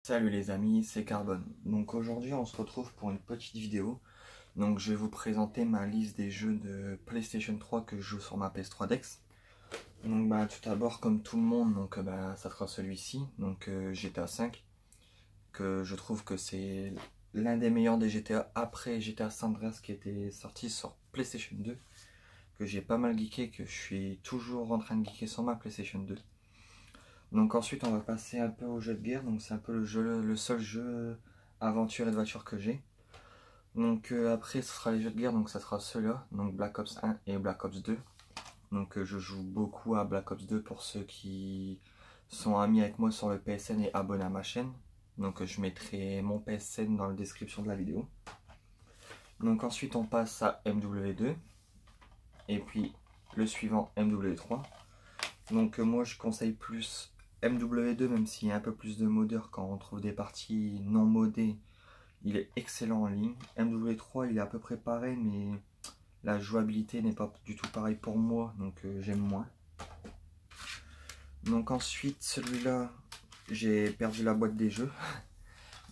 Salut les amis, c'est Carbone. Donc aujourd'hui on se retrouve pour une petite vidéo. Donc je vais vous présenter ma liste des jeux de PlayStation 3 que je joue sur ma PS3 Dex. Donc tout d'abord comme tout le monde, ça sera celui-ci, donc GTA 5, que je trouve que c'est l'un des meilleurs des GTA après GTA San Andreas qui était sorti sur PlayStation 2, que j'ai pas mal geeké, que je suis toujours en train de geeker sur ma PlayStation 2. Donc ensuite on va passer un peu au jeu de guerre, donc c'est un peu le seul jeu aventure et de voiture que j'ai. Donc après ce sera les jeux de guerre, donc ça sera ceux-là, donc Black Ops 1 et Black Ops 2. Donc je joue beaucoup à Black Ops 2 pour ceux qui sont amis avec moi sur le PSN et abonnés à ma chaîne. Donc je mettrai mon PSN dans la description de la vidéo. Donc ensuite on passe à MW2 et puis le suivant MW3. Donc moi je conseille plus MW2, même s'il y a un peu plus de modeurs quand on trouve des parties non modées, il est excellent en ligne. MW3 il est à peu près pareil, mais la jouabilité n'est pas du tout pareil pour moi, donc j'aime moins. Donc ensuite celui-là, j'ai perdu la boîte des jeux,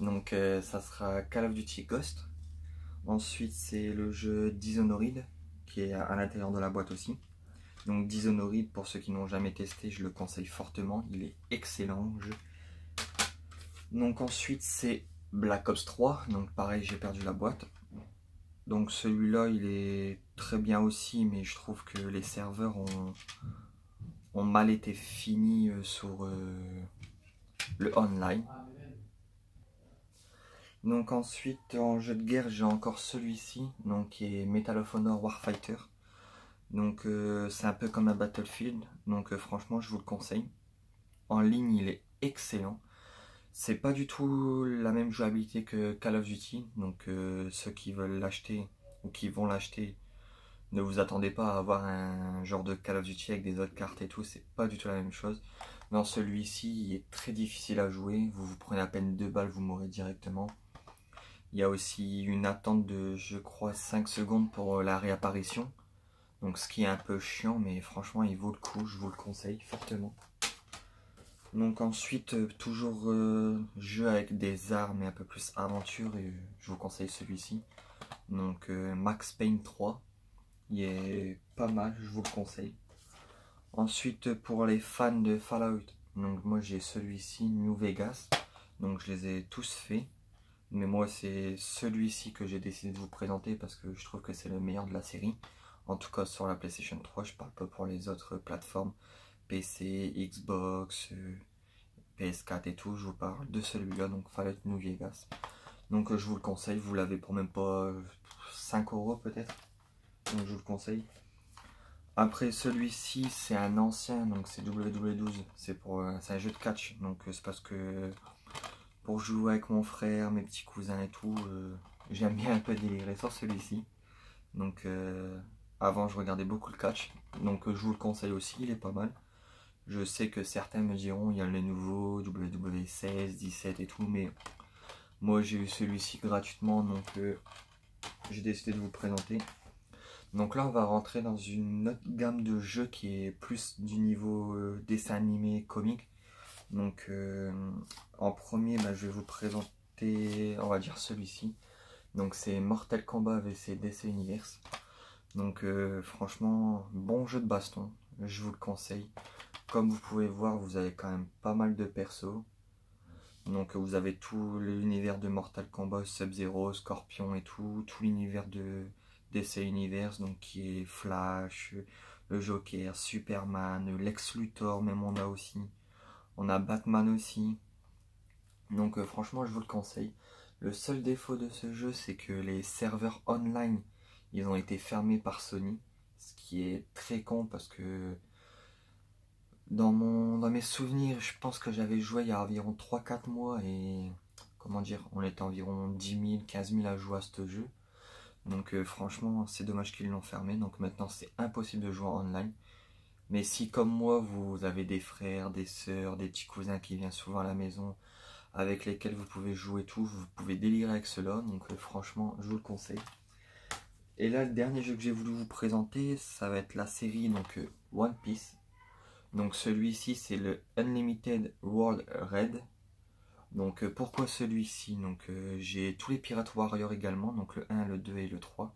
donc ça sera Call of Duty Ghost. Ensuite c'est le jeu Dishonored qui est à l'intérieur de la boîte aussi. Donc Dishonored, pour ceux qui n'ont jamais testé, je le conseille fortement, il est excellent le jeu. Donc ensuite c'est Black Ops 3, donc pareil j'ai perdu la boîte. Donc celui-là il est très bien aussi, mais je trouve que les serveurs ont mal été finis sur le online. Donc ensuite en jeu de guerre j'ai encore celui-ci, donc qui est Medal of Honor Warfighter. Donc c'est un peu comme un Battlefield, donc franchement je vous le conseille. En ligne il est excellent. C'est pas du tout la même jouabilité que Call of Duty, donc ceux qui veulent l'acheter ou qui vont l'acheter, ne vous attendez pas à avoir un genre de Call of Duty avec des autres cartes et tout, c'est pas du tout la même chose. Dans celui-ci, il est très difficile à jouer, vous prenez à peine 2 balles, vous mourrez directement. Il y a aussi une attente de, je crois, 5 secondes pour la réapparition, donc ce qui est un peu chiant, mais franchement il vaut le coup, je vous le conseille fortement. Donc ensuite, toujours jeu avec des armes et un peu plus aventure, et je vous conseille celui-ci. Donc Max Payne 3, il est pas mal, je vous le conseille. Ensuite, pour les fans de Fallout, donc moi j'ai celui-ci, New Vegas. Donc je les ai tous faits, mais moi c'est celui-ci que j'ai décidé de vous présenter parce que je trouve que c'est le meilleur de la série. En tout cas sur la PlayStation 3, je parle pas pour les autres plateformes, PC, Xbox, PS4 et tout, je vous parle de celui-là, donc Fallout New Vegas. Donc je vous le conseille, vous l'avez pour même pas 5 € peut-être, donc je vous le conseille. Après celui-ci c'est un ancien, donc c'est WW12, c'est un jeu de catch, donc c'est parce que pour jouer avec mon frère, mes petits cousins et tout, j'aime bien un peu délirer sur celui-ci. Donc avant je regardais beaucoup le catch, donc je vous le conseille aussi, il est pas mal. Je sais que certains me diront il y a les nouveaux WW16, 17 et tout, mais moi j'ai eu celui-ci gratuitement, donc j'ai décidé de vous présenter. Donc là on va rentrer dans une autre gamme de jeux qui est plus du niveau dessin animé, comique. Donc en premier je vais vous présenter, on va dire celui-ci. Donc c'est Mortal Kombat vs DC Universe. Donc franchement bon jeu de baston, je vous le conseille. Comme vous pouvez voir, vous avez quand même pas mal de persos. Donc vous avez tout l'univers de Mortal Kombat, Sub-Zero, Scorpion et tout l'univers de DC Universe, donc qui est Flash, le Joker, Superman, Lex Luthor, même on a aussi. On a Batman aussi. Donc franchement je vous le conseille. Le seul défaut de ce jeu, c'est que les serveurs online, ils ont été fermés par Sony. Ce qui est très con parce que dans mes souvenirs, je pense que j'avais joué il y a environ 3-4 mois et comment dire, on était environ 10 000, 15 000 à jouer à ce jeu. Donc franchement, c'est dommage qu'ils l'ont fermé. Donc maintenant, c'est impossible de jouer en online. Mais si comme moi, vous avez des frères, des sœurs, des petits cousins qui viennent souvent à la maison, avec lesquels vous pouvez jouer tout, vous pouvez délirer avec cela. Donc franchement, je vous le conseille. Et là, le dernier jeu que j'ai voulu vous présenter, ça va être la série donc One Piece. Donc celui-ci c'est le Unlimited World Red. Donc pourquoi celui-ci? Donc j'ai tous les Pirate Warrior également, donc le 1, le 2 et le 3.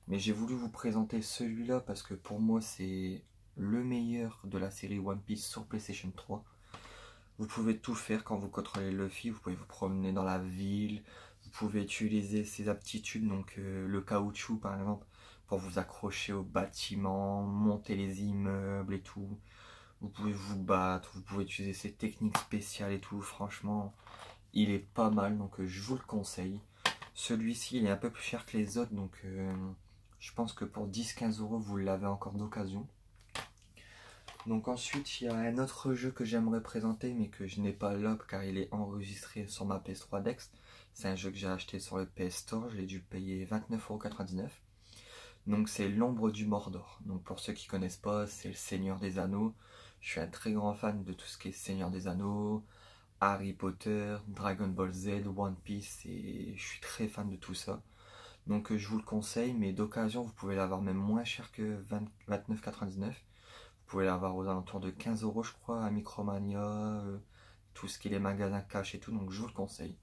Mais j'ai voulu vous présenter celui-là parce que pour moi c'est le meilleur de la série One Piece sur PlayStation 3. Vous pouvez tout faire quand vous contrôlez Luffy, vous pouvez vous promener dans la ville, vous pouvez utiliser ses aptitudes, donc le caoutchouc par exemple, pour vous accrocher aux bâtiments, monter les immeubles et tout. Vous pouvez vous battre, vous pouvez utiliser ses techniques spéciales et tout, franchement, il est pas mal, donc je vous le conseille. Celui-ci, il est un peu plus cher que les autres, donc je pense que pour 10-15 € vous l'avez encore d'occasion. Donc ensuite, il y a un autre jeu que j'aimerais présenter, mais que je n'ai pas là, car il est enregistré sur ma PS3 Dex. C'est un jeu que j'ai acheté sur le PS Store, j'ai dû payer 29,99 €. Donc c'est l'Ombre du Mordor. Donc pour ceux qui connaissent pas, c'est le Seigneur des Anneaux. Je suis un très grand fan de tout ce qui est Seigneur des Anneaux, Harry Potter, Dragon Ball Z, One Piece, et je suis très fan de tout ça. Donc je vous le conseille, mais d'occasion vous pouvez l'avoir même moins cher que 29,99 €. Vous pouvez l'avoir aux alentours de 15 € je crois, à Micromania, tout ce qui est les magasins cash et tout, donc je vous le conseille.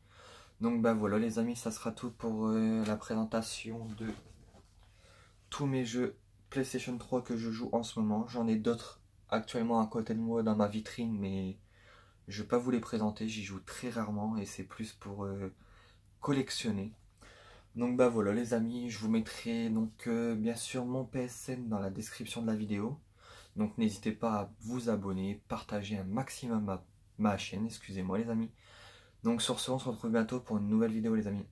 Donc bah voilà les amis, ça sera tout pour la présentation de tous mes jeux PlayStation 3 que je joue en ce moment. J'en ai d'autres actuellement à côté de moi dans ma vitrine, mais je ne vais pas vous les présenter, j'y joue très rarement et c'est plus pour collectionner. Donc bah voilà les amis, je vous mettrai donc bien sûr mon PSN dans la description de la vidéo. Donc n'hésitez pas à vous abonner, partager un maximum ma chaîne, excusez-moi les amis. Donc sur ce, on se retrouve bientôt pour une nouvelle vidéo les amis.